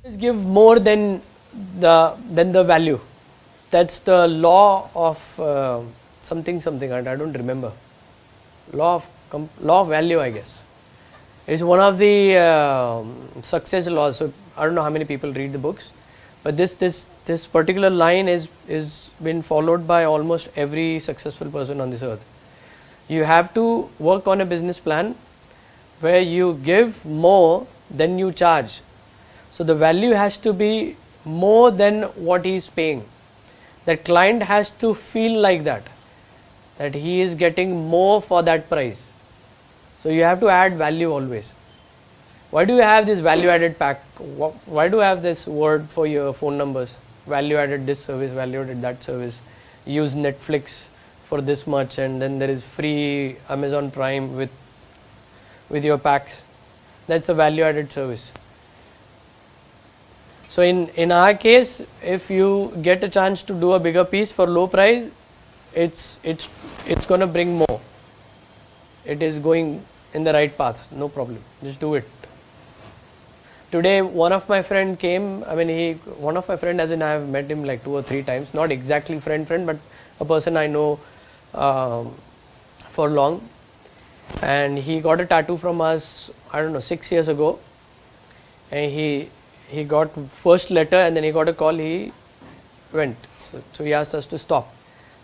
Always give more than the value. That's the law of something. I don't remember. Law of value, I guess. It's one of the success laws. So I don't know how many people read the books, but this particular line is been followed by almost every successful person on this earth. You have to work on a business plan where you give more than you charge. So the value has to be more than what he is paying. That client has to feel like that he is getting more for that price. So you have to add value always. Why do you have this value added pack? Why do you have this word for your phone numbers? Value added this service, value added that service. Use Netflix for this much, and then there is free Amazon Prime with your packs. That's the value added service. So in our case, if you get a chance to do a bigger piece for low price, it's going to bring more. It is going in the right path, no problem. Just do it. Today, one of my friend came. One of my friend, as in I have met him like 2 or 3 times. Not exactly friend, but a person I know for long. And he got a tattoo from us, I don't know, 6 years ago. And he got first letter, and then he got a call. He went. So he asked us to stop.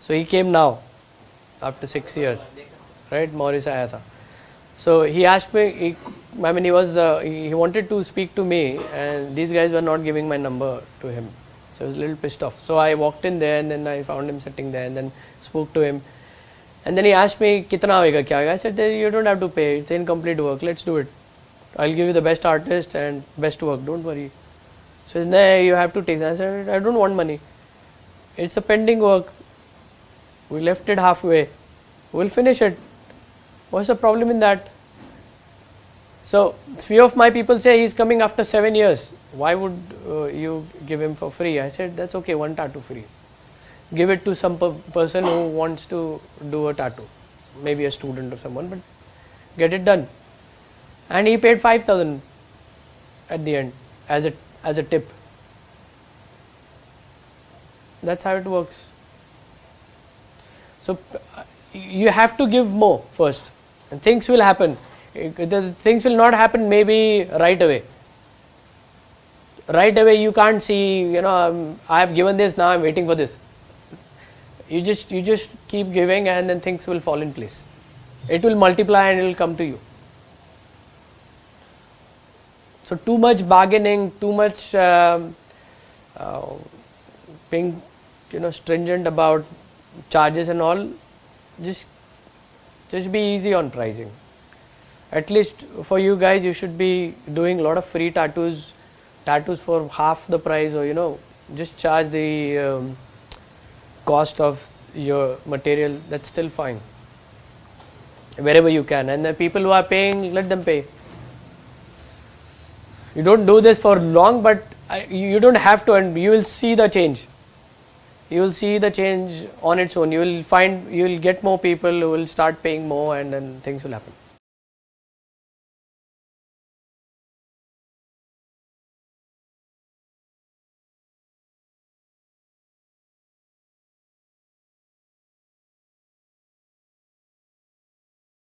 So he came now, after 6 years, right? Maurice आया था. So he asked me. He wanted to speak to me, and these guys were not giving my number to him. So I was a little pissed off. So I walked in there, and then I found him sitting there, and then spoke to him. And then he asked me, "Kitna hoega, kya hoega?" I said, "You don't have to pay. It's incomplete work. Let's do it. I'll give you the best artist and best work. Don't worry." So he said, "No, you have to take." I said, "I don't want money. It's a pending work. We left it halfway. We'll finish it. What's the problem in that?" So few of my people say he's coming after 7 years. Why would you give him for free? I said, that's okay, one tattoo free. Give it to some person who wants to do a tattoo, maybe a student or someone, but get it done. And he paid 5,000 at the end as a tip. That's how it works. So you have to give more first, and things will happen. The things will not happen maybe right away. Right away you can't see, I have given this, now I'm waiting for this. You just keep giving, and then things will fall in place. It will multiply and it will come to you. So too much bargaining, too much being stringent about charges and all, just be easy on pricing. At least for you guys, you should be doing a lot of free tattoos for half the price, or just charge the cost of your material. That's still fine, wherever you can. And the people who are paying, let them pay. You don't do this for long, but you don't have to, and you will see the change. You will see the change on its own. You will get more people who will start paying more, and then things will happen.